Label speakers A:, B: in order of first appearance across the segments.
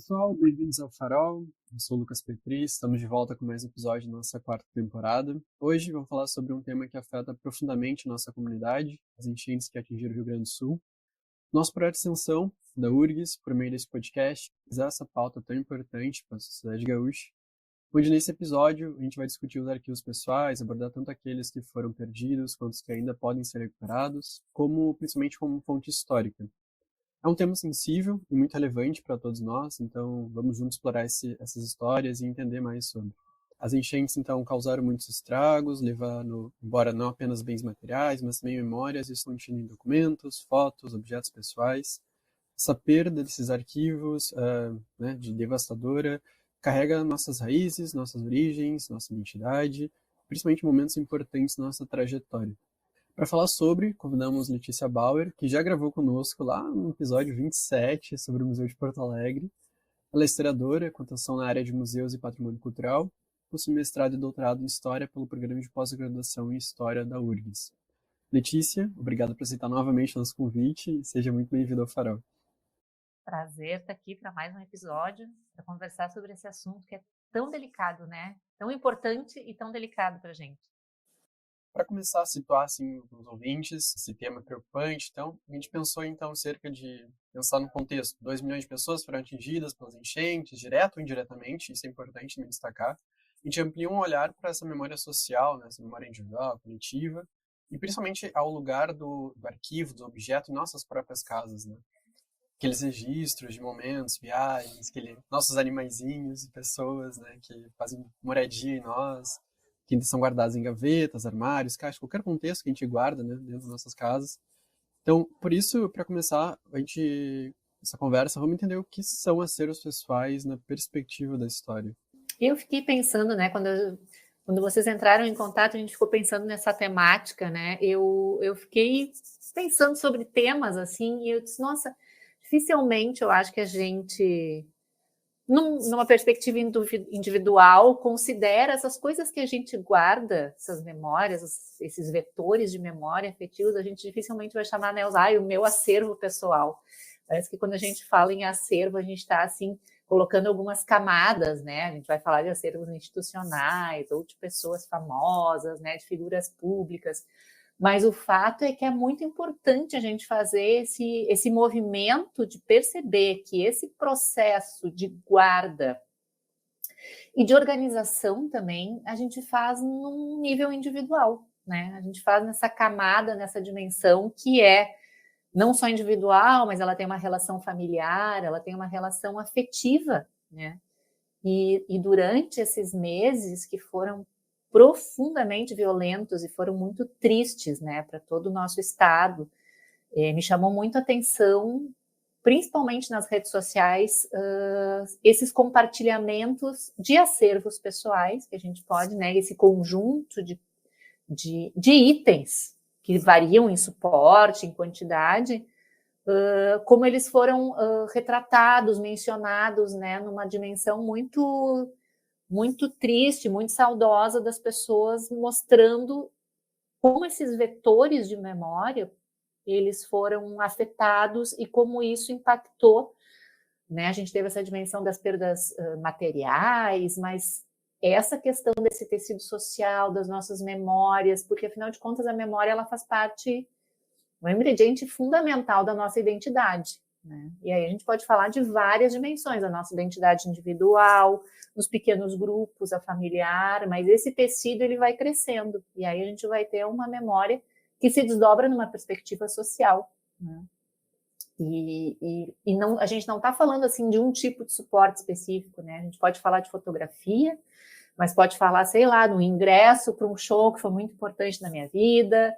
A: pessoal, bem-vindos ao Farol. Eu sou o Lucas Petri, estamos de volta com mais um episódio da nossa quarta temporada. Hoje vamos falar sobre um tema que afeta profundamente nossa comunidade, as enchentes que atingiram o Rio Grande do Sul. Nosso projeto de extensão da URGS, por meio desse podcast, fizer essa pauta tão importante para a sociedade gaúcha, onde nesse episódio a gente vai discutir os arquivos pessoais, abordar tanto aqueles que foram perdidos quanto os que ainda podem ser recuperados, principalmente como fonte histórica. É um tema sensível e muito relevante para todos nós, então vamos juntos explorar essas histórias e entender mais sobre. As enchentes, então, causaram muitos estragos, levando, embora não apenas bens materiais, mas também memórias, e estão em documentos, fotos, objetos pessoais. Essa perda desses arquivos, de devastadora, carrega nossas raízes, nossas origens, nossa identidade, principalmente momentos importantes da nossa trajetória. Para falar sobre, convidamos Letícia Bauer, que já gravou conosco lá no episódio 27 sobre o Museu de Porto Alegre. Ela é historiadora, com atuação na área de museus e patrimônio cultural, possui mestrado e doutorado em História pelo Programa de Pós-Graduação em História da URGS. Letícia, obrigado por aceitar novamente o nosso convite e seja muito bem-vinda ao Farol.
B: Prazer estar aqui para mais um episódio, para conversar sobre esse assunto que é tão delicado, né? Tão importante e tão delicado para a gente.
A: Para começar a situar assim, os ouvintes, esse tema preocupante, então, a gente pensou então pensar no contexto, 2 milhões de pessoas foram atingidas pelas enchentes, direto ou indiretamente, isso é importante me destacar. A gente amplia um olhar para essa memória social, né, essa memória individual, coletiva, e principalmente ao lugar do arquivo, do objeto em nossas próprias casas, né? Aqueles registros de momentos, viagens, nossos animaizinhos e pessoas, né, que fazem moradia em nós, que são guardados em gavetas, armários, caixas, qualquer contexto que a gente guarda, né, dentro das nossas casas. Então, por isso, para começar essa conversa, vamos entender o que são acervos pessoais na perspectiva da história.
B: Eu fiquei pensando, né, quando vocês entraram em contato, a gente ficou pensando nessa temática, né? Eu fiquei pensando sobre temas assim, e eu disse, nossa, dificilmente eu acho que a gente, numa perspectiva individual, considera essas coisas que a gente guarda, essas memórias, esses vetores de memória afetivos, a gente dificilmente vai chamar, né, o meu acervo pessoal. Parece que quando a gente fala em acervo, a gente está assim colocando algumas camadas, né? A gente vai falar de acervos institucionais ou de pessoas famosas, né, de figuras públicas. Mas o fato é que é muito importante a gente fazer esse movimento de perceber que esse processo de guarda e de organização também a gente faz num nível individual, né? A gente faz nessa camada, nessa dimensão que é não só individual, mas ela tem uma relação familiar, ela tem uma relação afetiva, né? E durante esses meses que foram profundamente violentos e foram muito tristes, né, para todo o nosso estado, me chamou muito a atenção, principalmente nas redes sociais, esses compartilhamentos de acervos pessoais que a gente pode, né, esse conjunto de itens que variam em suporte, em quantidade, como eles foram retratados, mencionados, né, numa dimensão muito, muito triste, muito saudosa das pessoas, mostrando como esses vetores de memória eles foram afetados e como isso impactou, né? A gente teve essa dimensão das perdas materiais, mas essa questão desse tecido social, das nossas memórias, porque afinal de contas a memória ela faz parte, um ingrediente fundamental da nossa identidade, né? E aí a gente pode falar de várias dimensões, a nossa identidade individual, nos pequenos grupos, a familiar, mas esse tecido ele vai crescendo, e aí a gente vai ter uma memória que se desdobra numa perspectiva social, né? E não, a gente não está falando assim de um tipo de suporte específico, né? A gente pode falar de fotografia, mas pode falar, sei lá, no ingresso para um show que foi muito importante na minha vida,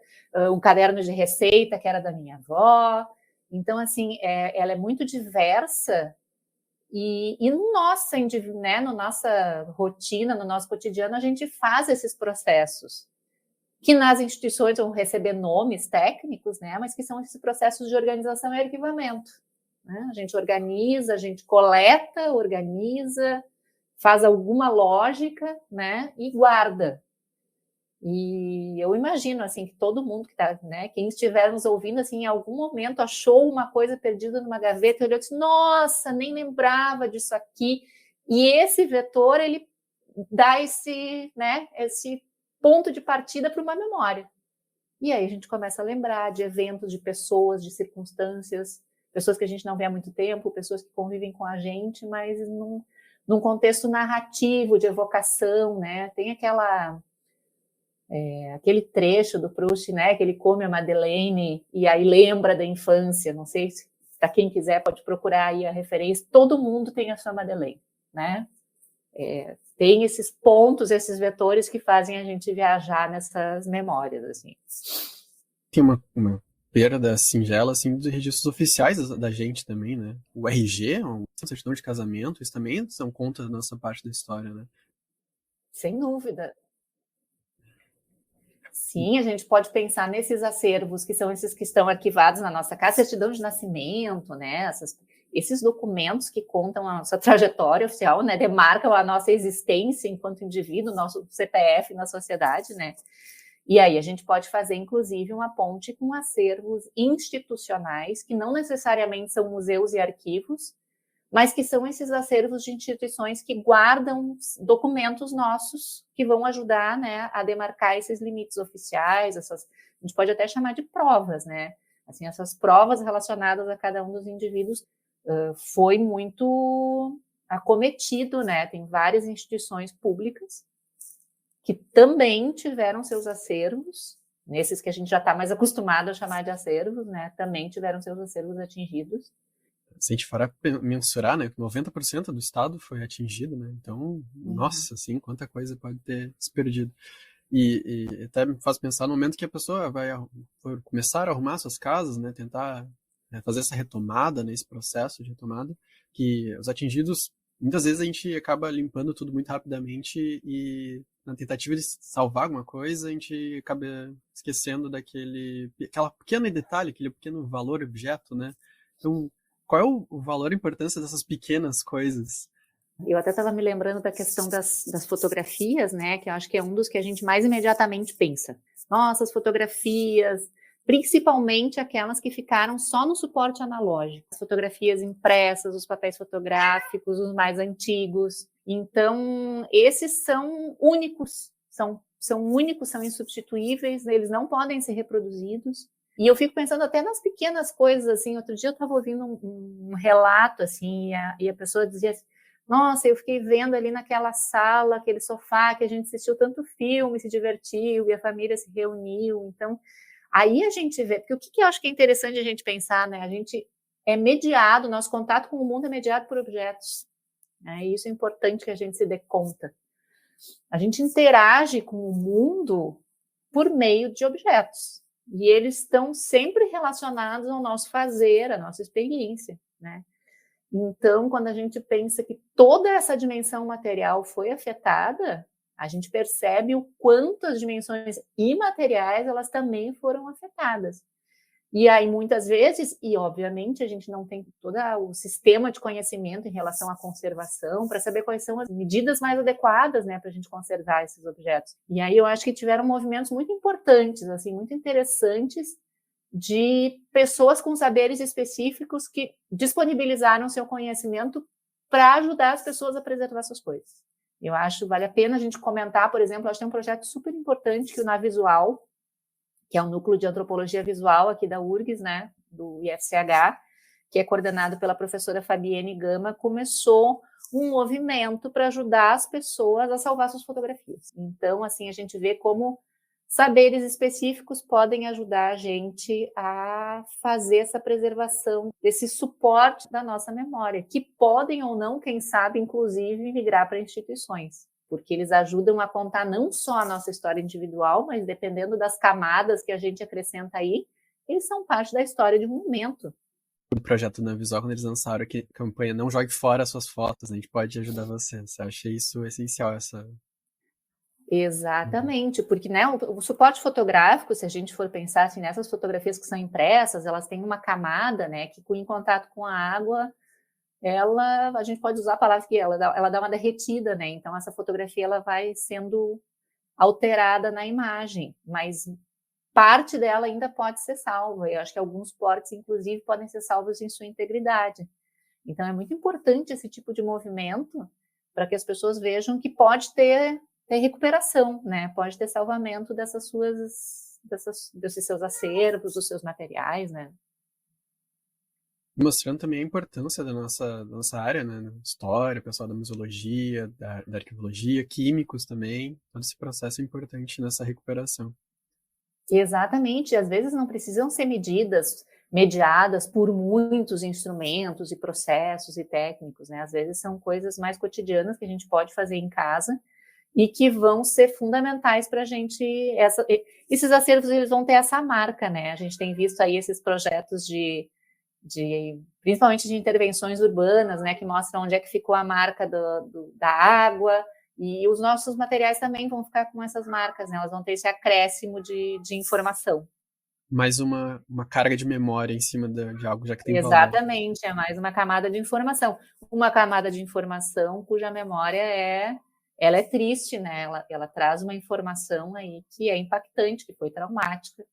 B: um caderno de receita que era da minha avó. Então, assim, ela é muito diversa e no nossa, né, na nossa rotina, no nosso cotidiano, a gente faz esses processos que nas instituições vão receber nomes técnicos, né, mas que são esses processos de organização e arquivamento, né? A gente organiza, a gente coleta, organiza, faz alguma lógica, né, e guarda. E eu imagino, assim, que todo mundo que tá, né, quem estiver nos ouvindo, assim, em algum momento achou uma coisa perdida numa gaveta e olhou e disse, nossa, nem lembrava disso aqui. E esse vetor, ele dá esse, né, esse ponto de partida para uma memória. E aí a gente começa a lembrar de eventos, de pessoas, de circunstâncias, pessoas que a gente não vê há muito tempo, pessoas que convivem com a gente, mas num contexto narrativo, de evocação, né? Tem aquele trecho do Proust, né, que ele come a Madeleine e aí lembra da infância, não sei se para quem quiser pode procurar aí a referência, todo mundo tem a sua Madeleine, né? Tem esses pontos, esses vetores que fazem a gente viajar nessas memórias, assim.
A: Tem uma perda singela, assim, dos registros oficiais da gente também, né? O RG, uma certidão de casamento, isso também são conta da nossa parte da história, né?
B: Sem dúvida. Sim, a gente pode pensar nesses acervos, que são esses que estão arquivados na nossa casa, certidão de nascimento, né? Esses documentos que contam a nossa trajetória oficial, né? Demarcam a nossa existência enquanto indivíduo, nosso CPF na sociedade, né? E aí a gente pode fazer, inclusive, uma ponte com acervos institucionais, que não necessariamente são museus e arquivos, mas que são esses acervos de instituições que guardam documentos nossos que vão ajudar, né, a demarcar esses limites oficiais, a gente pode até chamar de provas, né? Assim, essas provas relacionadas a cada um dos indivíduos foi muito acometido, né? Tem várias instituições públicas que também tiveram seus acervos, nesses que a gente já está mais acostumado a chamar de acervos, né? Também tiveram seus acervos atingidos.
A: Se a gente for mensurar, né, 90% do estado foi atingido, né? Então, nossa, assim, quanta coisa pode ter se perdido. E até me faz pensar no momento que a pessoa vai começar a arrumar suas casas, né, tentar fazer essa retomada, né, esse processo de retomada, que os atingidos, muitas vezes a gente acaba limpando tudo muito rapidamente e na tentativa de salvar alguma coisa, a gente acaba esquecendo aquela pequena detalhe, aquele pequeno valor objeto, né? Então, qual é o valor e a importância dessas pequenas coisas?
B: Eu até estava me lembrando da questão das fotografias, né? Que eu acho que é um dos que a gente mais imediatamente pensa. Nossa, as fotografias, principalmente aquelas que ficaram só no suporte analógico. As fotografias impressas, os papéis fotográficos, os mais antigos. Então, esses são únicos, são únicos, são insubstituíveis, eles não podem ser reproduzidos. E eu fico pensando até nas pequenas coisas, assim. Outro dia eu estava ouvindo um relato, assim, e a pessoa dizia assim, nossa, eu fiquei vendo ali naquela sala, aquele sofá que a gente assistiu tanto filme, se divertiu e a família se reuniu. Então, aí a gente vê, porque o que eu acho que é interessante a gente pensar, né? A gente é mediado, nosso contato com o mundo é mediado por objetos, né? E isso é importante que a gente se dê conta. A gente interage com o mundo por meio de objetos. E eles estão sempre relacionados ao nosso fazer, à nossa experiência, né? Então, quando a gente pensa que toda essa dimensão material foi afetada, a gente percebe o quanto as dimensões imateriais elas também foram afetadas. E aí, muitas vezes, e obviamente a gente não tem todo o sistema de conhecimento em relação à conservação para saber quais são as medidas mais adequadas, né, para a gente conservar esses objetos. E aí eu acho que tiveram movimentos muito importantes, assim, muito interessantes, de pessoas com saberes específicos que disponibilizaram seu conhecimento para ajudar as pessoas a preservar suas coisas. Eu acho que vale a pena a gente comentar, por exemplo, acho que tem um projeto super importante que o Navisual, que é o Núcleo de Antropologia Visual aqui da URGS, né, do IFCH, que é coordenado pela professora Fabienne Gama, começou um movimento para ajudar as pessoas a salvar suas fotografias. Então, assim, a gente vê como saberes específicos podem ajudar a gente a fazer essa preservação desse suporte da nossa memória, que podem ou não, quem sabe, inclusive, migrar para instituições, porque eles ajudam a contar não só a nossa história individual, mas dependendo das camadas que a gente acrescenta aí, eles são parte da história de um momento.
A: O projeto na Visual, quando eles lançaram a campanha Não Jogue Fora as Suas Fotos, né? A gente pode ajudar você. Você acha isso essencial, essa...
B: Exatamente, porque, né, o suporte fotográfico, se a gente for pensar assim, nessas fotografias que são impressas, elas têm uma camada, né, que em contato com a água, a gente pode usar a palavra que ela dá uma derretida, né, então essa fotografia ela vai sendo alterada na imagem, mas parte dela ainda pode ser salva. Eu acho que alguns ports, inclusive, podem ser salvos em sua integridade. Então, é muito importante esse tipo de movimento para que as pessoas vejam que pode ter recuperação, né? Pode ter salvamento desses seus acervos, dos seus materiais, né?
A: Mostrando também a importância da nossa área, né? História, pessoal da museologia, da arqueologia, químicos também. Todo esse processo é importante nessa recuperação.
B: Exatamente, às vezes não precisam ser mediadas por muitos instrumentos e processos e técnicos, né? Às vezes são coisas mais cotidianas que a gente pode fazer em casa e que vão ser fundamentais para a gente. Esses acervos, eles vão ter essa marca, né? A gente tem visto aí esses projetos principalmente de intervenções urbanas, né? Que mostram onde é que ficou a marca da água. E os nossos materiais também vão ficar com essas marcas, né? Elas vão ter esse acréscimo de informação.
A: Mais uma carga de memória em cima de algo já que tem valor.
B: Exatamente, é mais uma camada de informação. Uma camada de informação cuja memória ela é triste, né? Ela traz uma informação aí que é impactante, que foi traumática,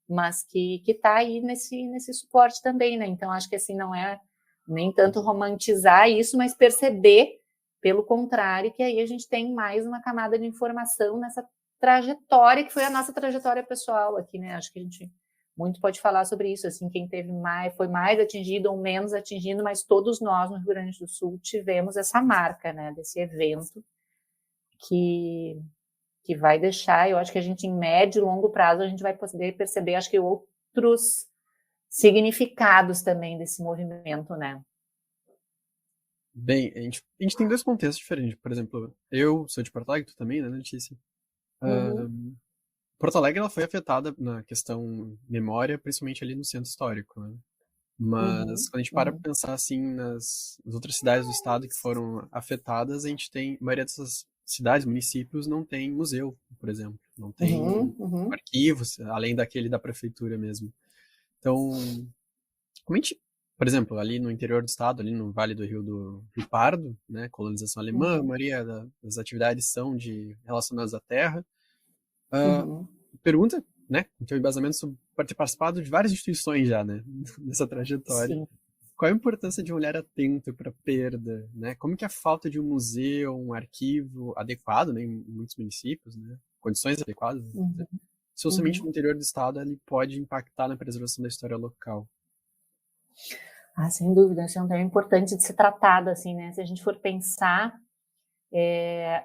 B: mas que está aí nesse suporte também, né? Então, acho que assim, não é nem tanto romantizar isso, mas perceber, pelo contrário, que aí a gente tem mais uma camada de informação nessa trajetória, que foi a nossa trajetória pessoal aqui, né? Acho que a gente muito pode falar sobre isso, assim, quem foi mais atingido ou menos atingido, mas todos nós no Rio Grande do Sul tivemos essa marca, né, desse evento que vai deixar, eu acho que a gente em médio e longo prazo a gente vai poder perceber, acho que outros significados também desse movimento, né?
A: Bem, a gente tem dois contextos diferentes. Por exemplo, eu sou de Porto Alegre, tu também, né, Letícia?
B: Uhum.
A: Porto Alegre ela foi afetada na questão memória, principalmente ali no centro histórico, né? Mas quando a gente para pensar assim nas outras cidades do estado que foram afetadas, a maioria dessas cidades, municípios, não tem museu, por exemplo. Não tem arquivos, além daquele da prefeitura mesmo. Então, como a gente, por exemplo, ali no interior do estado, ali no Vale do Rio Pardo, né, colonização alemã, a maioria das atividades são relacionadas à terra. Pergunta, né, com teu embasamento sobre ter participado de várias instituições já, né, nessa trajetória.
B: Sim.
A: Qual a importância de um olhar atento para a perda, né? Como que a falta de um museu, um arquivo adequado, né, em muitos municípios, né, condições adequadas, socialmente no interior do estado, ele pode impactar na preservação da história local?
B: Ah, sem dúvida, esse é um tema importante de ser tratado, assim, né? Se a gente for pensar,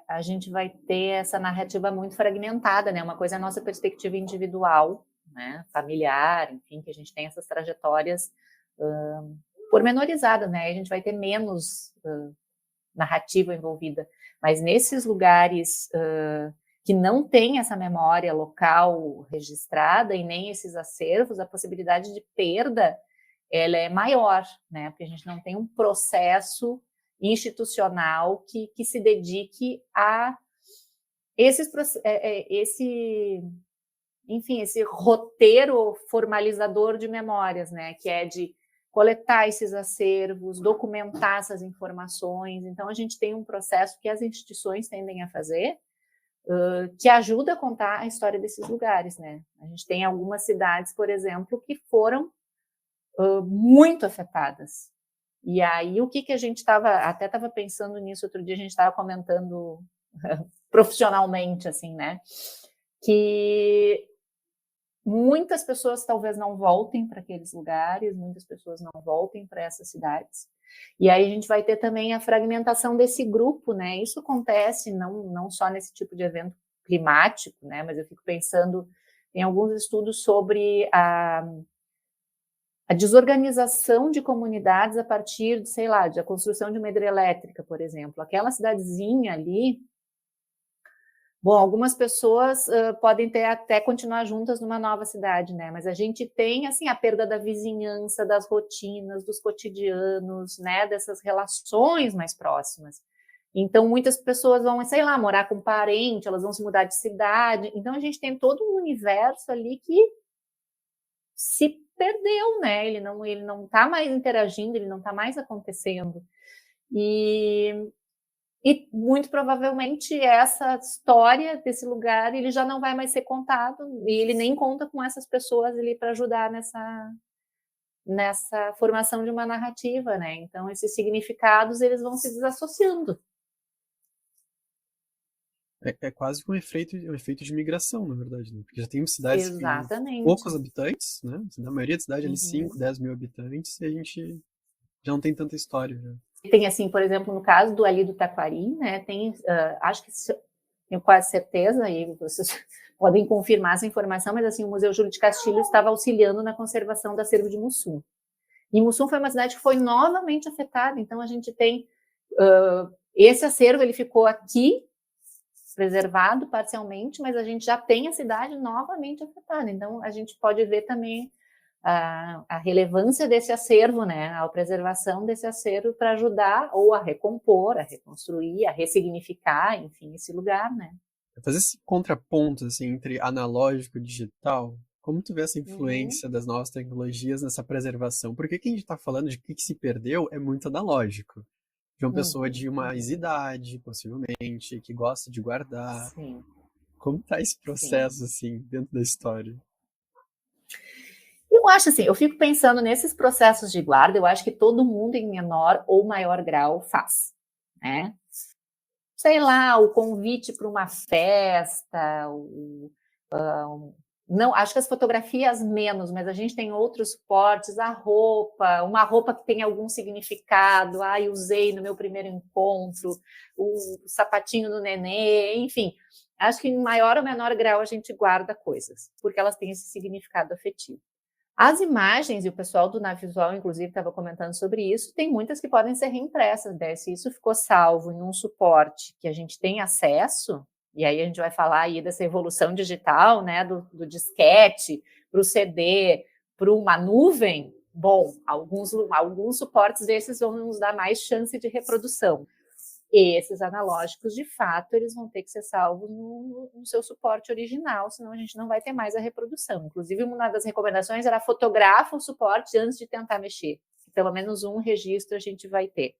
B: a gente vai ter essa narrativa muito fragmentada, né? Uma coisa é a nossa perspectiva individual, né? Familiar, enfim, que a gente tem essas trajetórias pormenorizadas, né? A gente vai ter menos narrativa envolvida. Mas nesses lugares que não tem essa memória local registrada e nem esses acervos, a possibilidade de perda ela é maior, né? Porque a gente não tem um processo institucional que se dedique a esse roteiro formalizador de memórias, né? Que é de coletar esses acervos, documentar essas informações. Então, a gente tem um processo que as instituições tendem a fazer, que ajuda a contar a história desses lugares, né? A gente tem algumas cidades, por exemplo, que foram muito afetadas. E aí, o que a gente estava pensando nisso outro dia, a gente estava comentando profissionalmente, assim, né? Que muitas pessoas talvez não voltem para aqueles lugares, muitas pessoas não voltem para essas cidades. E aí a gente vai ter também a fragmentação desse grupo, né? Isso acontece não só nesse tipo de evento climático, né? Mas eu fico pensando em alguns estudos sobre a desorganização de comunidades a partir de, sei lá, da construção de uma hidrelétrica, por exemplo. Aquela cidadezinha ali, bom, algumas pessoas podem até continuar juntas numa nova cidade, né? Mas a gente tem, assim, a perda da vizinhança, das rotinas, dos cotidianos, né? Dessas relações mais próximas. Então, muitas pessoas vão, sei lá, morar com parente, elas vão se mudar de cidade. Então, a gente tem todo um universo ali que se perdeu, né? Ele não está mais interagindo, ele não está mais acontecendo. E E muito provavelmente essa história desse lugar ele já não vai mais ser contado, e ele nem conta com essas pessoas ali para ajudar nessa formação de uma narrativa, né? Então esses significados eles vão se desassociando.
A: É quase que um efeito de migração, na verdade, né? Porque já tem cidades que têm
B: Exatamente.
A: poucos habitantes, né? Na maioria das cidades, ali, 5, 10 mil habitantes, e a gente já não tem tanta história. Né?
B: Tem, assim, por exemplo, no caso do ali do Taquari, né? Tem, acho que tenho quase certeza, e vocês podem confirmar essa informação, mas assim, o Museu Júlio de Castilhos estava auxiliando na conservação do acervo de Mussum. E Mussum foi uma cidade que foi novamente afetada, então a gente tem esse acervo, ele ficou aqui, preservado parcialmente, mas a gente já tem a cidade novamente afetada, então a gente pode ver também a relevância desse acervo, né, a preservação desse acervo para ajudar ou a recompor, a reconstruir, a ressignificar, enfim, esse lugar, né.
A: Fazer esse contraponto, assim, entre analógico e digital, como tu vê essa influência das novas tecnologias nessa preservação? Porque quem a gente está falando de que se perdeu é muito analógico. De uma pessoa de mais idade, possivelmente, que gosta de guardar.
B: Sim.
A: Como tá esse processo, assim, dentro da história?
B: Eu acho assim, eu fico pensando nesses processos de guarda, eu acho que todo mundo em menor ou maior grau faz, né? Sei lá, o convite para uma festa, não, acho que as fotografias menos, mas a gente tem outros suportes, a roupa, uma roupa que tem algum significado, usei no meu primeiro encontro, o sapatinho do nenê, enfim. Acho que em maior ou menor grau a gente guarda coisas, porque elas têm esse significado afetivo. As imagens, e o pessoal do Navisual, inclusive, estava comentando sobre isso, tem muitas que podem ser reimpressas, né? Se isso ficou salvo em um suporte que a gente tem acesso, e aí a gente vai falar aí dessa evolução digital, né, do disquete para o CD, para uma nuvem, bom, alguns suportes desses vão nos dar mais chance de reprodução. E esses analógicos, de fato, eles vão ter que ser salvos no seu suporte original, senão a gente não vai ter mais a reprodução. Inclusive, uma das recomendações era fotografa o suporte antes de tentar mexer. Pelo menos um registro a gente vai ter.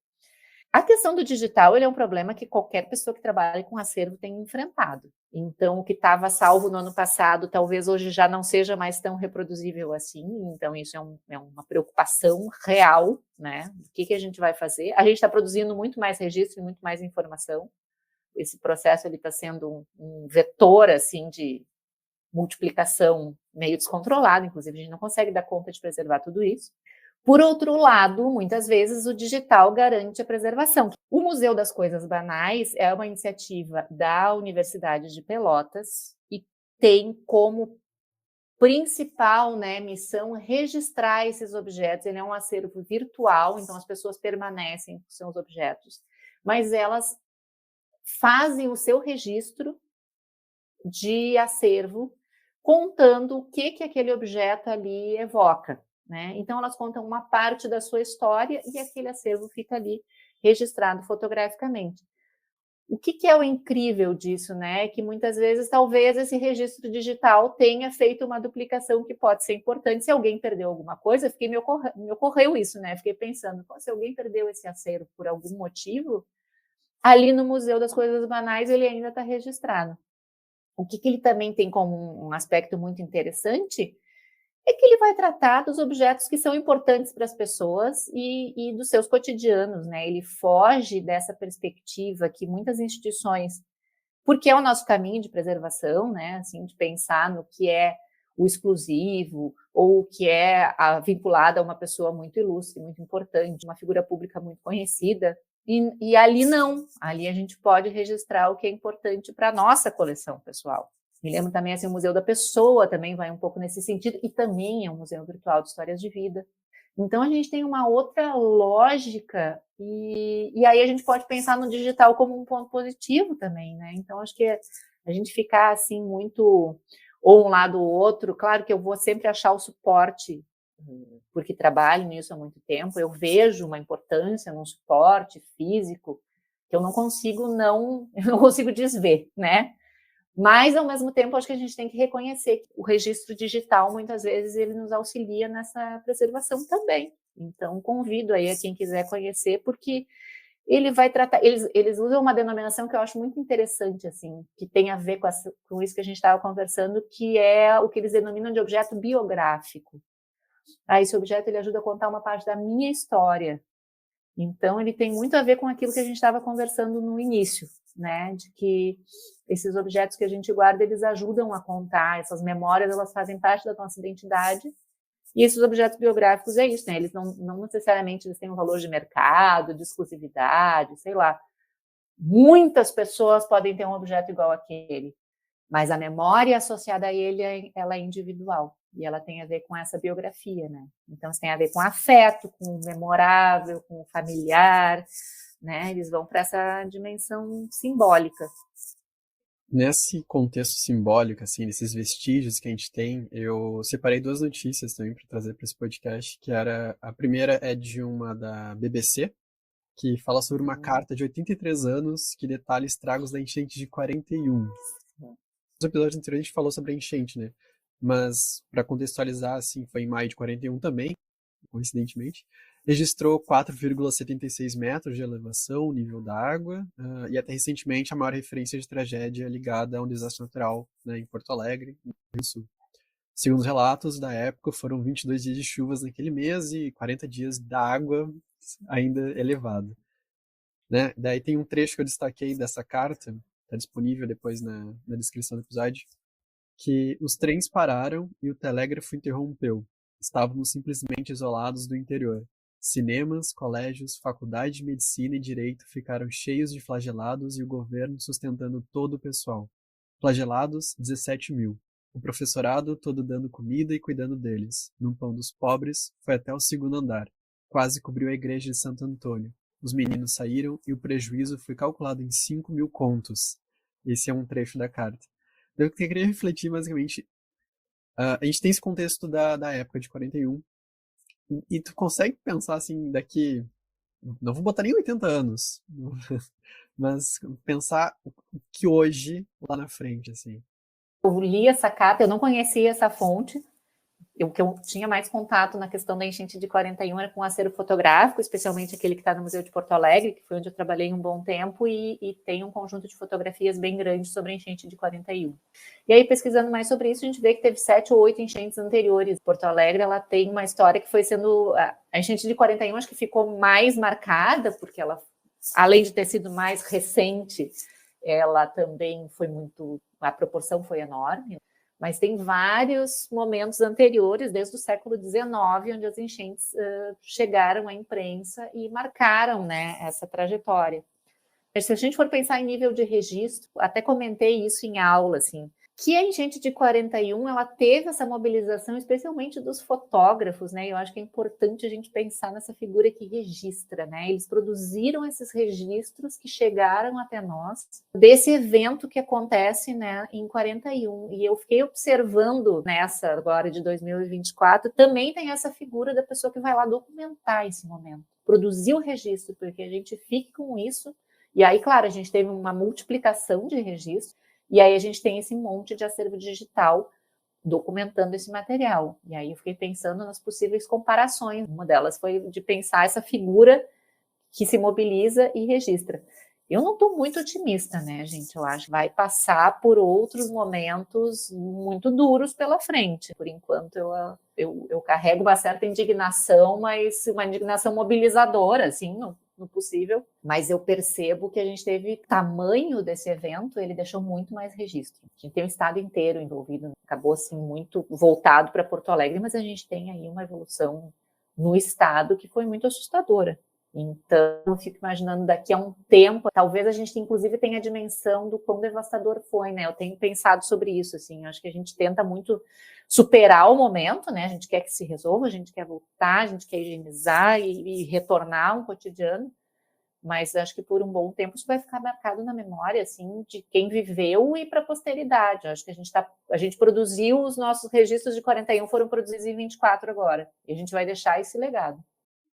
B: A questão do digital, ele é um problema que qualquer pessoa que trabalha com acervo tem enfrentado. Então, o que estava salvo no ano passado, talvez hoje já não seja mais tão reproduzível assim. Então, isso é uma preocupação real, né? O que a gente vai fazer? A gente está produzindo muito mais registro e muito mais informação. Esse processo está sendo um vetor, assim, de multiplicação meio descontrolado. Inclusive, a gente não consegue dar conta de preservar tudo isso. Por outro lado, muitas vezes o digital garante a preservação. O Museu das Coisas Banais é uma iniciativa da Universidade de Pelotas e tem como principal, né, missão registrar esses objetos. Ele é um acervo virtual, então as pessoas permanecem com seus objetos, mas elas fazem o seu registro de acervo contando o que aquele objeto ali evoca. Né? Então, elas contam uma parte da sua história e aquele acervo fica ali registrado fotograficamente. O que é o incrível disso, né? Que muitas vezes, talvez, esse registro digital tenha feito uma duplicação que pode ser importante. Se alguém perdeu alguma coisa, me ocorreu isso, né? Fiquei pensando, se alguém perdeu esse acervo por algum motivo, ali no Museu das Coisas Banais ele ainda está registrado. O que ele também tem como um aspecto muito interessante é que ele vai tratar dos objetos que são importantes para as pessoas e dos seus cotidianos, né? Ele foge dessa perspectiva que muitas instituições, porque é o nosso caminho de preservação, né? Assim, de pensar no que é o exclusivo ou o que é vinculado a uma pessoa muito ilustre, muito importante, uma figura pública muito conhecida. E ali não, ali a gente pode registrar o que é importante para a nossa coleção pessoal. Me lembro também, assim, o Museu da Pessoa também vai um pouco nesse sentido, e também é um museu virtual de histórias de vida. Então, a gente tem uma outra lógica, e aí a gente pode pensar no digital como um ponto positivo também, né? Então, acho que a gente ficar, assim, muito ou um lado ou outro, claro que eu vou sempre achar o suporte, porque trabalho nisso há muito tempo, eu vejo uma importância num suporte físico que eu não consigo desver, né? Mas, ao mesmo tempo, acho que a gente tem que reconhecer que o registro digital, muitas vezes, ele nos auxilia nessa preservação também. Então, convido aí a quem quiser conhecer, porque ele vai tratar, eles usam uma denominação que eu acho muito interessante, assim, que tem a ver com isso que a gente estava conversando, que é o que eles denominam de objeto biográfico. Esse objeto ele ajuda a contar uma parte da minha história. Então, ele tem muito a ver com aquilo que a gente estava conversando no início, né? De que esses objetos que a gente guarda, eles ajudam a contar, essas memórias, elas fazem parte da nossa identidade. E esses objetos biográficos é isso, né? Eles não necessariamente eles têm um valor de mercado, de exclusividade, sei lá. Muitas pessoas podem ter um objeto igual àquele, mas a memória associada a ele, ela é individual. E ela tem a ver com essa biografia, né? Então, isso tem a ver com afeto, com o memorável, com o familiar, né? Eles vão para essa dimensão simbólica.
A: Nesse contexto simbólico, assim, desses vestígios que a gente tem, eu separei 2 notícias também para trazer para esse podcast, que era, a primeira é de uma da BBC, que fala sobre uma carta de 83 anos que detalha estragos da enchente de 41. Nos episódios anteriores a gente falou sobre a enchente, né? Mas, para contextualizar, assim, foi em maio de 41 também, coincidentemente, registrou 4,76 metros de elevação, o nível da água, e até recentemente a maior referência de tragédia ligada a um desastre natural, né, em Porto Alegre, no Rio Grande do Sul. Segundo os relatos da época, foram 22 dias de chuvas naquele mês e 40 dias da água ainda elevada. Né? Daí tem um trecho que eu destaquei dessa carta, está disponível depois na descrição do episódio, que os trens pararam e o telégrafo interrompeu. Estávamos simplesmente isolados do interior. Cinemas, colégios, faculdade de medicina e direito ficaram cheios de flagelados e o governo sustentando todo o pessoal. Flagelados, 17 mil. O professorado todo dando comida e cuidando deles. Num pão dos pobres, foi até o 2º andar. Quase cobriu a igreja de Santo Antônio. Os meninos saíram e o prejuízo foi calculado em 5 mil contos. Esse é um trecho da carta. Eu queria refletir, basicamente, a gente tem esse contexto da época de 41, e tu consegue pensar, assim, daqui, não vou botar nem 80 anos, mas pensar que hoje, lá na frente, assim.
B: Eu li essa carta, eu não conhecia essa fonte, o que eu tinha mais contato na questão da enchente de 41 era com o acervo fotográfico, especialmente aquele que está no Museu de Porto Alegre, que foi onde eu trabalhei um bom tempo, e tem um conjunto de fotografias bem grande sobre a enchente de 41. E aí, pesquisando mais sobre isso, a gente vê que teve 7 ou 8 enchentes anteriores. Porto Alegre, ela tem uma história que foi sendo... A enchente de 41 acho que ficou mais marcada, porque ela, além de ter sido mais recente, ela também foi muito... A proporção foi enorme, mas tem vários momentos anteriores, desde o século XIX, onde as enchentes chegaram à imprensa e marcaram, né, essa trajetória. Mas se a gente for pensar em nível de registro, até comentei isso em aula, assim, que a enchente de 41, ela teve essa mobilização, especialmente dos fotógrafos, né? Eu acho que é importante a gente pensar nessa figura que registra, né? Eles produziram esses registros que chegaram até nós desse evento que acontece, né, em 41. E eu fiquei observando nessa agora de 2024, também tem essa figura da pessoa que vai lá documentar esse momento, produzir o registro, porque a gente fica com isso. E aí, claro, a gente teve uma multiplicação de registros, e aí a gente tem esse monte de acervo digital documentando esse material. E aí eu fiquei pensando nas possíveis comparações. Uma delas foi de pensar essa figura que se mobiliza e registra. Eu não estou muito otimista, né, gente? Eu acho que vai passar por outros momentos muito duros pela frente. Por enquanto, eu carrego uma certa indignação, mas uma indignação mobilizadora, assim, no possível. Mas eu percebo que a gente teve tamanho desse evento, ele deixou muito mais registro. A gente tem o estado inteiro envolvido, acabou assim muito voltado para Porto Alegre, mas a gente tem aí uma evolução no estado que foi muito assustadora. Então, eu fico imaginando daqui a um tempo, talvez a gente inclusive tenha a dimensão do quão devastador foi, né? Eu tenho pensado sobre isso, assim, acho que a gente tenta muito superar o momento, né? A gente quer que se resolva, a gente quer voltar, a gente quer higienizar e retornar a um cotidiano, mas acho que por um bom tempo isso vai ficar marcado na memória, assim, de quem viveu e para a posteridade. Acho que a gente produziu, os nossos registros de 41 foram produzidos em 24 agora, e a gente vai deixar esse legado.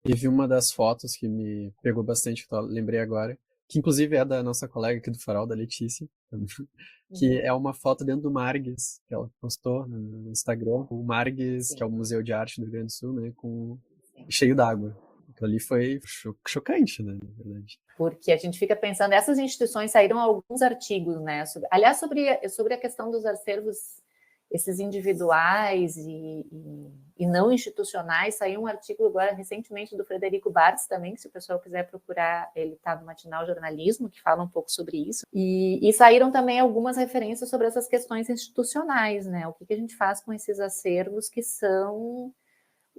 A: Teve uma das fotos que me pegou bastante, que eu lembrei agora, que inclusive é da nossa colega aqui do Farol, da Letícia, que é uma foto dentro do Margues, que ela postou no Instagram, o Margues, que é o Museu de Arte do Rio Grande do Sul, né, cheio d'água. Aquilo ali foi chocante, né, na verdade.
B: Porque a gente fica pensando, essas instituições saíram alguns artigos, né? Aliás, sobre a questão dos acervos, esses individuais e não institucionais, saiu um artigo agora recentemente do Frederico Bartz também, que se o pessoal quiser procurar, ele está no Matinal Jornalismo, que fala um pouco sobre isso. E saíram também algumas referências sobre essas questões institucionais, né? O que a gente faz com esses acervos que são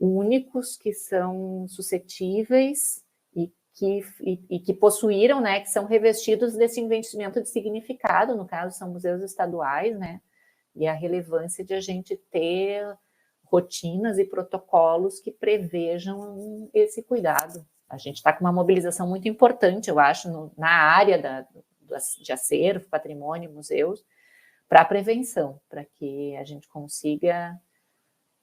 B: únicos, que são suscetíveis e que possuíram, né, que são revestidos desse investimento de significado, no caso são museus estaduais, né, e a relevância de a gente ter rotinas e protocolos que prevejam esse cuidado. A gente está com uma mobilização muito importante, eu acho, na área de acervo, patrimônio, museus, para a prevenção, para que a gente consiga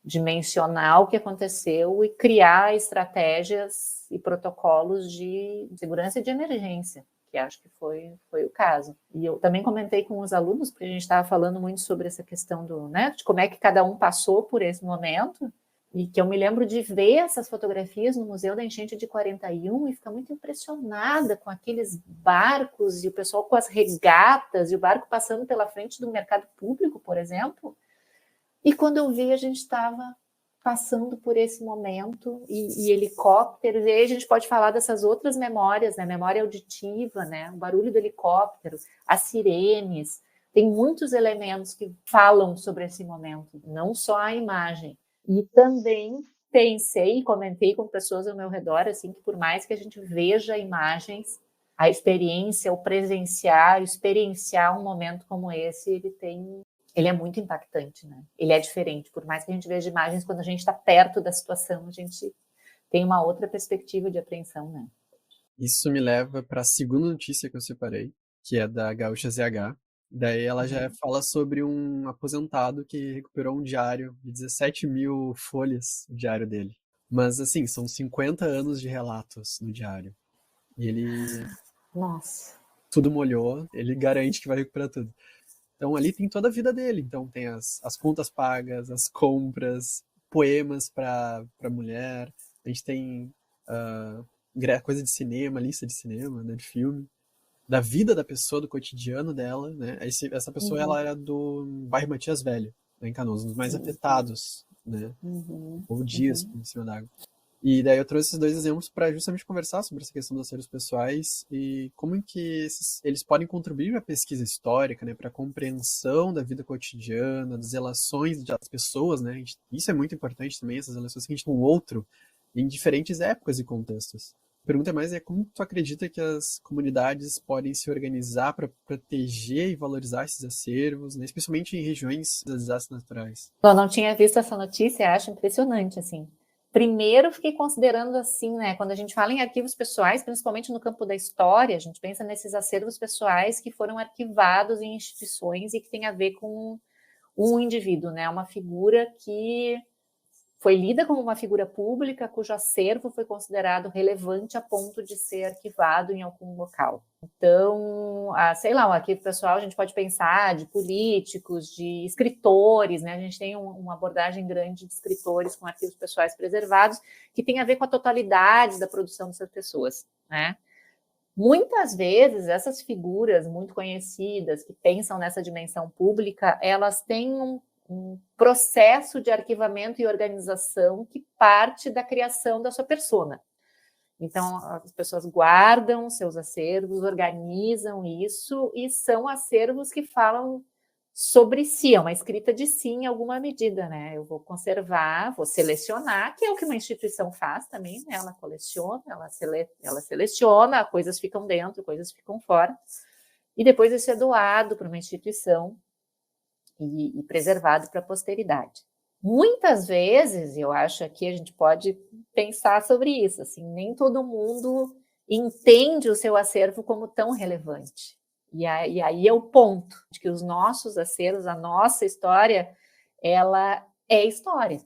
B: dimensionar o que aconteceu e criar estratégias e protocolos de segurança e de emergência, que acho que foi o caso. E eu também comentei com os alunos, porque a gente estava falando muito sobre essa questão de como é que cada um passou por esse momento, e que eu me lembro de ver essas fotografias no Museu da Enchente de 41 e ficar muito impressionada com aqueles barcos e o pessoal com as regatas e o barco passando pela frente do mercado público, por exemplo. E quando eu vi, a gente estava passando por esse momento e helicópteros, e aí a gente pode falar dessas outras memórias, né? Memória auditiva, né? O barulho do helicóptero, as sirenes, tem muitos elementos que falam sobre esse momento, não só a imagem. E também pensei e comentei com pessoas ao meu redor, assim, que por mais que a gente veja imagens, a experiência, o presenciar, experienciar um momento como esse, ele é muito impactante, né? Ele é diferente. Por mais que a gente veja imagens, quando a gente está perto da situação, a gente tem uma outra perspectiva de apreensão, né?
A: Isso me leva para a segunda notícia que eu separei, que é da Gaúcha ZH. Daí ela já fala sobre um aposentado que recuperou um diário de 17 mil folhas, o diário dele. Mas, assim, são 50 anos de relatos no diário. E ele
B: Nossa.
A: tudo molhou, ele garante que vai recuperar tudo. Então ali tem toda a vida dele. Então tem as contas pagas, as compras, poemas para mulher. A gente tem coisa de cinema, lista de cinema, né, de filme. Da vida da pessoa, do cotidiano dela, né? Essa pessoa, ela era do bairro Matias Velho, né, em Canoas, um dos mais afetados, né? Ou dias em cima d'água. E daí eu trouxe esses dois exemplos para justamente conversar sobre essa questão dos acervos pessoais e como que eles podem contribuir para a pesquisa histórica, né, para a compreensão da vida cotidiana, das relações das pessoas, né? Isso é muito importante também, essas relações que a gente tem com o outro em diferentes épocas e contextos. A pergunta mais é como tu acredita que as comunidades podem se organizar para proteger e valorizar esses acervos, né, especialmente em regiões das desastres naturais?
B: Eu não tinha visto essa notícia, acho impressionante, assim. Primeiro, fiquei considerando assim, né? Quando a gente fala em arquivos pessoais, principalmente no campo da história, a gente pensa nesses acervos pessoais que foram arquivados em instituições e que tem a ver com um indivíduo, né? Uma figura que foi lida como uma figura pública, cujo acervo foi considerado relevante a ponto de ser arquivado em algum local. Então, sei lá, o arquivo pessoal a gente pode pensar de políticos, de escritores, né? A gente tem uma abordagem grande de escritores com arquivos pessoais preservados, que tem a ver com a totalidade da produção dessas pessoas, né? Muitas vezes, essas figuras muito conhecidas, que pensam nessa dimensão pública, elas têm um processo de arquivamento e organização que parte da criação da sua persona. Então, as pessoas guardam seus acervos, organizam isso, e são acervos que falam sobre si, é uma escrita de si em alguma medida, né? Eu vou conservar, vou selecionar, que é o que uma instituição faz também, né? Ela coleciona, ela seleciona, coisas ficam dentro, coisas ficam fora, e depois isso é doado para uma instituição e preservado para a posteridade. Muitas vezes, eu acho que a gente pode pensar sobre isso, assim, nem todo mundo entende o seu acervo como tão relevante. E aí é o ponto de que os nossos acervos, a nossa história, ela é história.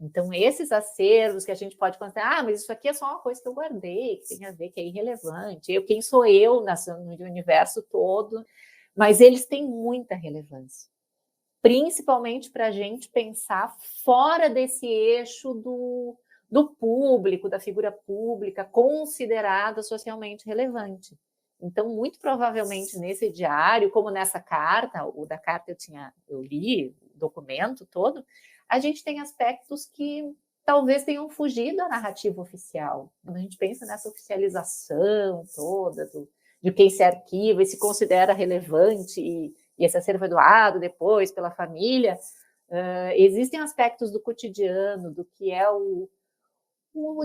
B: Então, esses acervos que a gente pode considerar, mas isso aqui é só uma coisa que eu guardei, que tem a ver, que é irrelevante, quem sou eu no universo todo, mas eles têm muita relevância. Principalmente para a gente pensar fora desse eixo do público, da figura pública, considerada socialmente relevante. Então, muito provavelmente nesse diário, como nessa carta, o da carta eu li o documento todo, a gente tem aspectos que talvez tenham fugido da narrativa oficial. Quando a gente pensa nessa oficialização toda de quem se arquiva e se considera relevante e esse acervo é doado depois pela família, existem aspectos do cotidiano, do que é o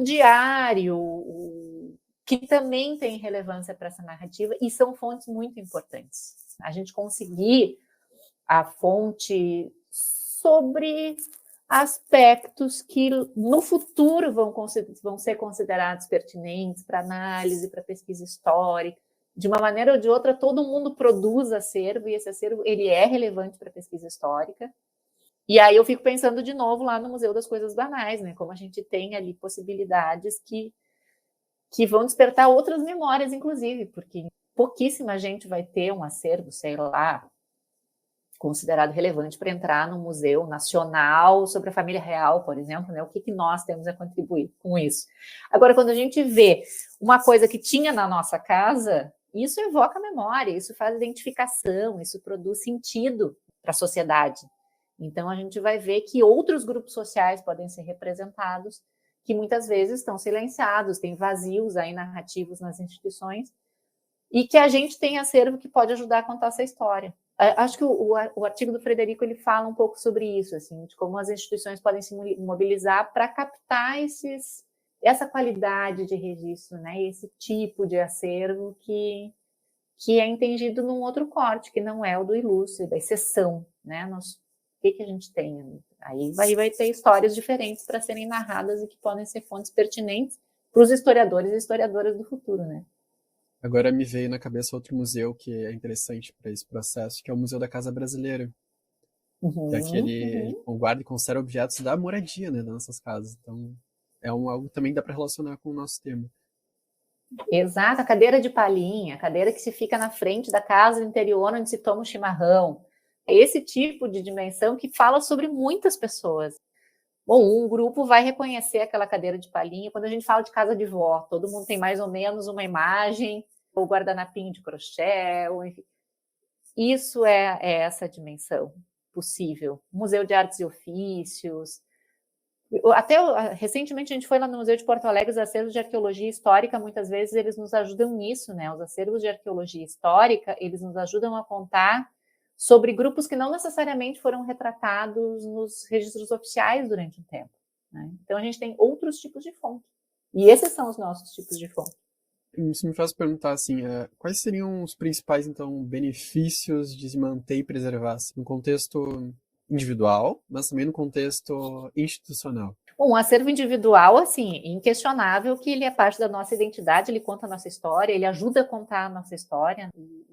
B: diário, que também tem relevância para essa narrativa e são fontes muito importantes. A gente conseguir a fonte sobre aspectos que no futuro vão ser considerados pertinentes para análise, para pesquisa histórica. De uma maneira ou de outra, todo mundo produz acervo e esse acervo ele é relevante para a pesquisa histórica. E aí eu fico pensando de novo lá no Museu das Coisas Banais, né? Como a gente tem ali possibilidades que vão despertar outras memórias, inclusive, porque pouquíssima gente vai ter um acervo, sei lá, considerado relevante para entrar no Museu Nacional sobre a família real, por exemplo, né? O que nós temos a contribuir com isso? Agora, quando a gente vê uma coisa que tinha na nossa casa, isso evoca a memória, isso faz identificação, isso produz sentido para a sociedade. Então, a gente vai ver que outros grupos sociais podem ser representados, que muitas vezes estão silenciados, tem vazios aí narrativos nas instituições, e que a gente tem acervo que pode ajudar a contar essa história. Acho que o artigo do Frederico ele fala um pouco sobre isso, assim, de como as instituições podem se mobilizar para captar essa qualidade de registro, né? Esse tipo de acervo que é entendido num outro corte, que não é o do ilustre, da exceção, né? O que a gente tem? Aí vai ter histórias diferentes para serem narradas e que podem ser fontes pertinentes para os historiadores e historiadoras do futuro, né?
A: Agora me veio na cabeça outro museu que é interessante para esse processo, que é o Museu da Casa Brasileira. Que é aquele guarda e conserva objetos da moradia, né, das nossas casas. Então, algo que também dá para relacionar com o nosso tema.
B: Exato, a cadeira de palhinha, a cadeira que se fica na frente da casa interior onde se toma um chimarrão. É esse tipo de dimensão que fala sobre muitas pessoas. Bom, um grupo vai reconhecer aquela cadeira de palhinha. Quando a gente fala de casa de vó, todo mundo tem mais ou menos uma imagem, ou guardanapinho de crochê, ou enfim. Isso é essa dimensão possível. Museu de Artes e Ofícios. Até recentemente a gente foi lá no Museu de Porto Alegre, os acervos de arqueologia histórica, muitas vezes eles nos ajudam nisso, né? Os acervos de arqueologia histórica, eles nos ajudam a contar sobre grupos que não necessariamente foram retratados nos registros oficiais durante um tempo, né? Então a gente tem outros tipos de fonte. E esses são os nossos tipos de fonte.
A: Isso me faz perguntar assim, quais seriam os principais então benefícios de se manter e preservar assim, no contexto individual, mas também no contexto institucional?
B: Bom, um acervo individual, assim, inquestionável que ele é parte da nossa identidade, ele conta a nossa história, ele ajuda a contar a nossa história e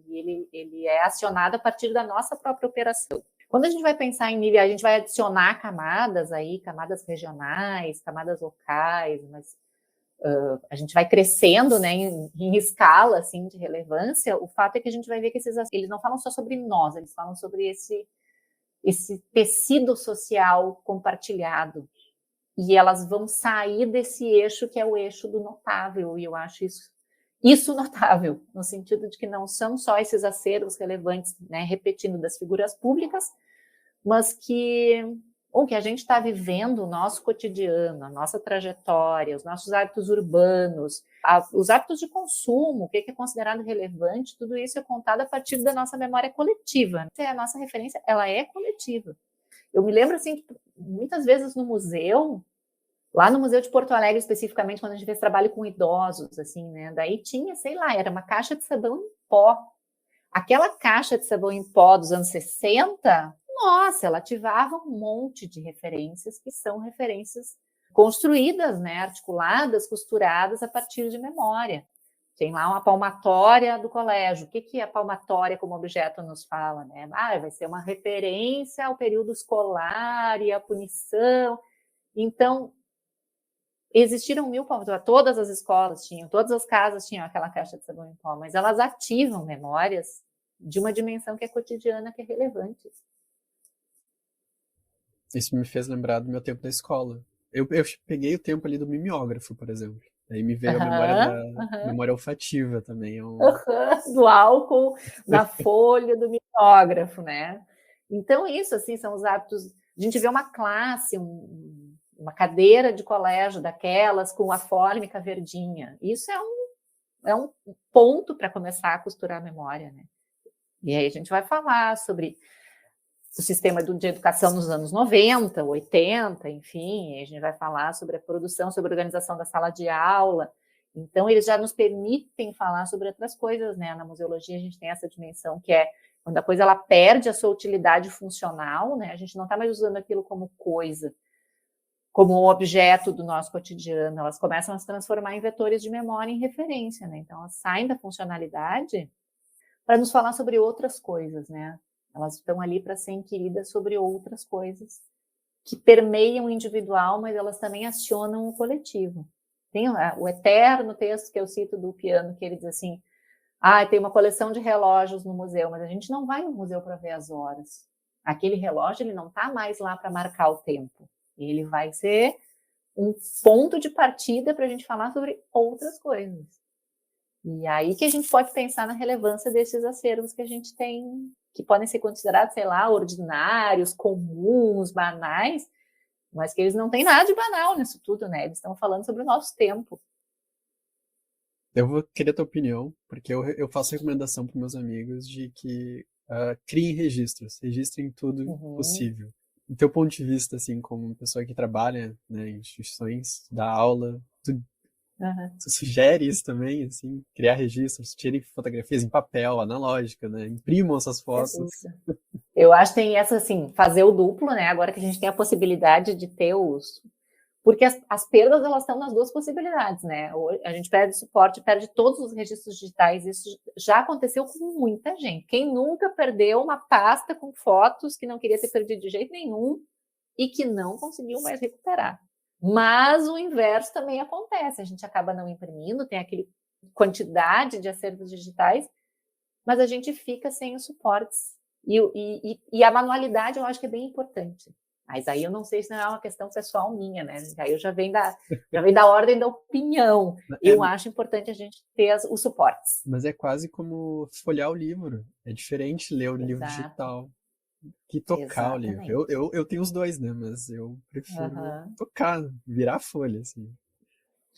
B: ele é acionado a partir da nossa própria operação. Quando a gente vai pensar em nível, a gente vai adicionar camadas aí, camadas regionais, camadas locais, mas a gente vai crescendo, né, em escala, assim, de relevância. O fato é que a gente vai ver que eles não falam só sobre nós, eles falam sobre esse tecido social compartilhado. E elas vão sair desse eixo que é o eixo do notável, e eu acho isso notável, no sentido de que não são só esses acervos relevantes, né, repetindo das figuras públicas, mas que o que a gente está vivendo, o nosso cotidiano, a nossa trajetória, os nossos hábitos urbanos, os hábitos de consumo, o que é considerado relevante, tudo isso é contado a partir da nossa memória coletiva. A nossa referência, ela é coletiva. Eu me lembro, assim, que muitas vezes no museu, lá no Museu de Porto Alegre, especificamente, quando a gente fez trabalho com idosos, assim, né? Daí tinha, sei lá, era uma caixa de sabão em pó. Aquela caixa de sabão em pó dos anos 60, nossa, ela ativava um monte de referências que são referências construídas, né? Articuladas, costuradas a partir de memória. Tem lá uma palmatória do colégio. O que a palmatória como objeto nos fala, né? Vai ser uma referência ao período escolar e à punição. Então, existiram 1000 palmatórias, todas as escolas tinham, todas as casas tinham aquela caixa de sabão em pó, mas elas ativam memórias de uma dimensão que é cotidiana, que é relevante.
A: Isso me fez lembrar do meu tempo da escola. eu peguei o tempo ali do mimeógrafo, por exemplo. Aí me veio a memória da
B: Aham, aham,
A: memória olfativa também.
B: aham, do álcool, da folha, do mimeógrafo, né? Então, isso, assim, são os hábitos. A gente vê uma classe, uma cadeira de colégio daquelas com a fórmica verdinha. Isso é um ponto para começar a costurar a memória, né? E aí a gente vai falar sobre o sistema de educação nos anos 90, 80, enfim, a gente vai falar sobre a produção, sobre a organização da sala de aula. Então, eles já nos permitem falar sobre outras coisas, né? Na museologia, a gente tem essa dimensão que é quando a coisa ela perde a sua utilidade funcional, né? A gente não está mais usando aquilo como coisa, como um objeto do nosso cotidiano, elas começam a se transformar em vetores de memória em referência, né? Então, elas saem da funcionalidade para nos falar sobre outras coisas, né? Elas estão ali para ser inquiridas sobre outras coisas que permeiam o individual, mas elas também acionam o coletivo. Tem o eterno texto que eu cito do Piano, que ele diz assim, tem uma coleção de relógios no museu, mas a gente não vai no museu para ver as horas. Aquele relógio ele não está mais lá para marcar o tempo. Ele vai ser um ponto de partida para a gente falar sobre outras coisas. E aí que a gente pode pensar na relevância desses acervos que a gente tem, que podem ser considerados, sei lá, ordinários, comuns, banais, mas que eles não têm nada de banal nisso tudo, né? Eles estão falando sobre o nosso tempo.
A: Eu vou querer a tua opinião, porque eu faço recomendação para meus amigos de que criem registros, registrem tudo
B: Uhum.
A: possível. Do teu ponto de vista, assim, como uma pessoa que trabalha, né, em instituições, dá aula,
B: Uhum.
A: tu sugere isso também, assim, criar registros, tirem fotografias em papel, analógica, né, imprimam essas
B: Sem
A: fotos.
B: dúvida. Eu acho que tem essa, assim, fazer o duplo, né? Agora que a gente tem a possibilidade de ter os. Porque as perdas, elas estão nas duas possibilidades, né? A gente perde suporte, perde todos os registros digitais. Isso já aconteceu com muita gente. Quem nunca perdeu uma pasta com fotos que não queria ter perdido de jeito nenhum e que não conseguiu mais recuperar. Mas o inverso também acontece. A gente acaba não imprimindo, tem aquele quantidade de acervos digitais, mas a gente fica sem os suportes. E a manualidade eu acho que é bem importante. Mas aí eu não sei se não é uma questão pessoal minha, né? Aí já vem da ordem da opinião.
A: É,
B: Eu acho importante a gente ter os suportes.
A: mas é quase como folhear o livro. É diferente ler o livro
B: Exato,
A: digital que tocar o livro.
B: exatamente.
A: Eu tenho os dois, né? Mas eu prefiro
B: Uhum.
A: tocar, virar a folha, assim.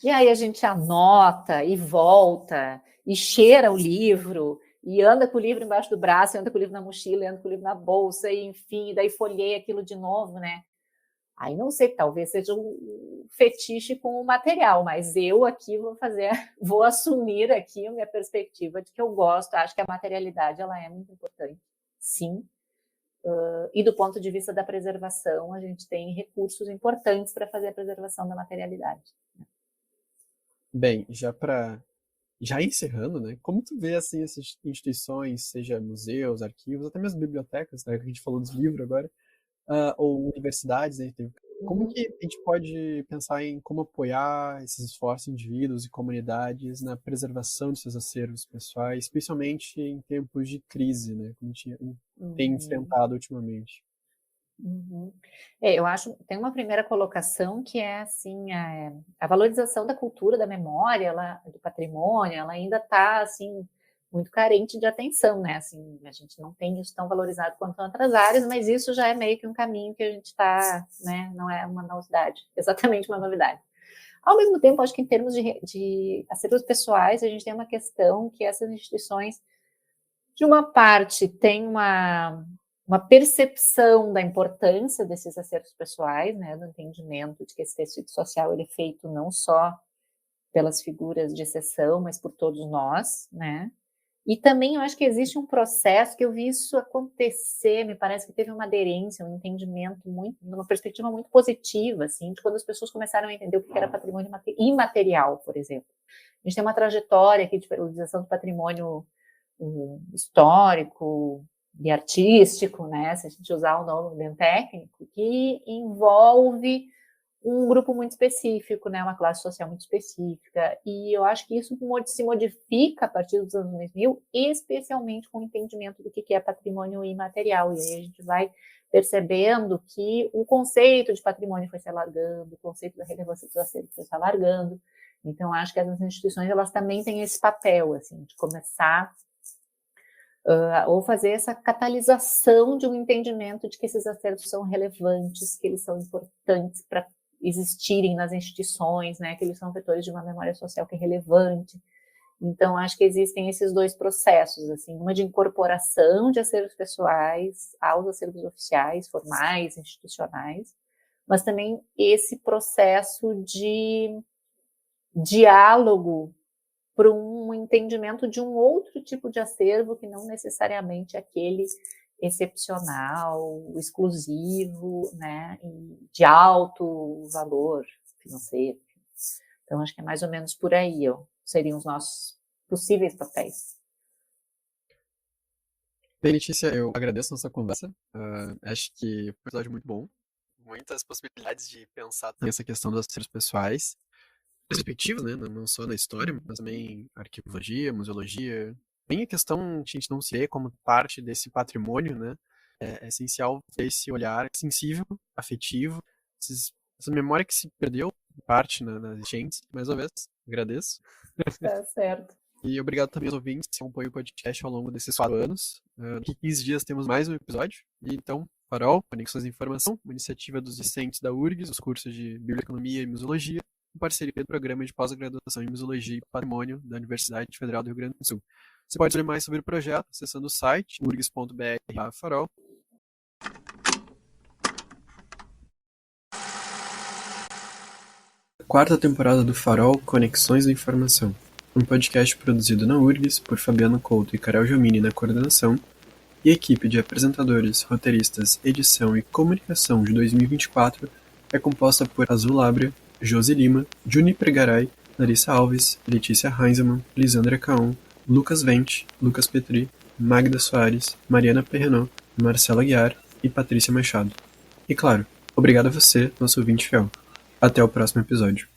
B: E aí a gente anota e volta, e cheira o livro, e anda com o livro embaixo do braço, e anda com o livro na mochila, e anda com o livro na bolsa, e enfim, daí folheia aquilo de novo, né? Aí não sei, talvez seja um fetiche com o material, mas eu aqui vou fazer, vou assumir aqui a minha perspectiva de que eu gosto, acho que a materialidade ela é muito importante, sim. E do ponto de vista da preservação, a gente tem recursos importantes para fazer a preservação da materialidade.
A: Bem, já encerrando, né? Como tu vê assim essas instituições, seja museus, arquivos, até mesmo bibliotecas, né? Que a gente falou dos livros agora, ou universidades, né? Como
B: Uhum.
A: que a gente pode pensar em como apoiar esses esforços de indivíduos e comunidades na preservação de seus acervos pessoais, especialmente em tempos de crise, né? Como a gente tem
B: Uhum.
A: enfrentado ultimamente.
B: Uhum. Eu acho tem uma primeira colocação que é assim a valorização da cultura, da memória, do patrimônio, ela ainda está assim muito carente de atenção, né? Assim, a gente não tem isso tão valorizado quanto em outras áreas, mas isso já é meio que um caminho que a gente está, né? Não é uma novidade, exatamente uma novidade. Ao mesmo tempo, acho que em termos de acervos pessoais, a gente tem uma questão que essas instituições de uma parte, tem uma percepção da importância desses acertos pessoais, né, do entendimento de que esse tecido social ele é feito não só pelas figuras de exceção, mas por todos nós, né? E também eu acho que existe um processo que eu vi isso acontecer, me parece que teve uma aderência, um entendimento muito, uma perspectiva muito positiva, assim, de quando as pessoas começaram a entender o que era patrimônio imaterial, por exemplo. A gente tem uma trajetória aqui de valorização do patrimônio histórico e artístico, né, se a gente usar o nome bem técnico, que envolve um grupo muito específico, né, uma classe social muito específica, e eu acho que isso se modifica a partir dos anos 2000, especialmente com o entendimento do que é patrimônio imaterial, e aí a gente vai percebendo que o conceito de patrimônio foi se alargando, o conceito da relevância dos acervos foi se alargando, então acho que as instituições, elas também têm esse papel, assim, de começar ou fazer essa catalisação de um entendimento de que esses acervos são relevantes, que eles são importantes para existirem nas instituições, né, que eles são vetores de uma memória social que é relevante. Então, acho que existem esses dois processos, assim, uma de incorporação de acervos pessoais aos acervos oficiais, formais, institucionais, mas também esse processo de diálogo para um entendimento de um outro tipo de acervo que não necessariamente aquele excepcional, exclusivo, né, de alto valor financeiro. Então, acho que é mais ou menos por aí, seriam os nossos possíveis papéis.
A: Bem, Letícia, eu agradeço a nossa conversa. Acho que foi um episódio muito bom. Muitas possibilidades de pensar nessa questão dos acervos pessoais, perspectivas, né? Não só na história, mas também arqueologia, museologia. Bem a questão de a gente não se ver como parte desse patrimônio, né? É essencial ter esse olhar sensível, afetivo, essa memória que se perdeu, parte nas gentes. Mais uma vez, agradeço.
B: Tá certo.
A: E obrigado também aos ouvintes que acompanham o podcast ao longo desses 4 anos. Daqui 15 dias temos mais um episódio. E então, Farol, Conexões de Informação, uma iniciativa dos discentes da URGS, os cursos de Biblioeconomia e Museologia, em parceria com o Programa de Pós-Graduação em Museologia e Patrimônio da Universidade Federal do Rio Grande do Sul. Você pode ler mais sobre o projeto acessando o site urgs.br/farol. Quarta temporada do Farol, Conexões da Informação, um podcast produzido na URGS por Fabiano Couto e Carol Giomini na coordenação, e a equipe de apresentadores, roteiristas, edição e comunicação de 2024 é composta por Azul Lábrea, Josi Lima, Juni Pregaray, Larissa Alves, Letícia Heinzelmann, Lisandra Caon, Lucas Vente, Lucas Petri, Magda Soares, Mariana Perrenot, Marcela Guiar e Patrícia Machado. E claro, obrigado a você, nosso ouvinte fiel. Até o próximo episódio.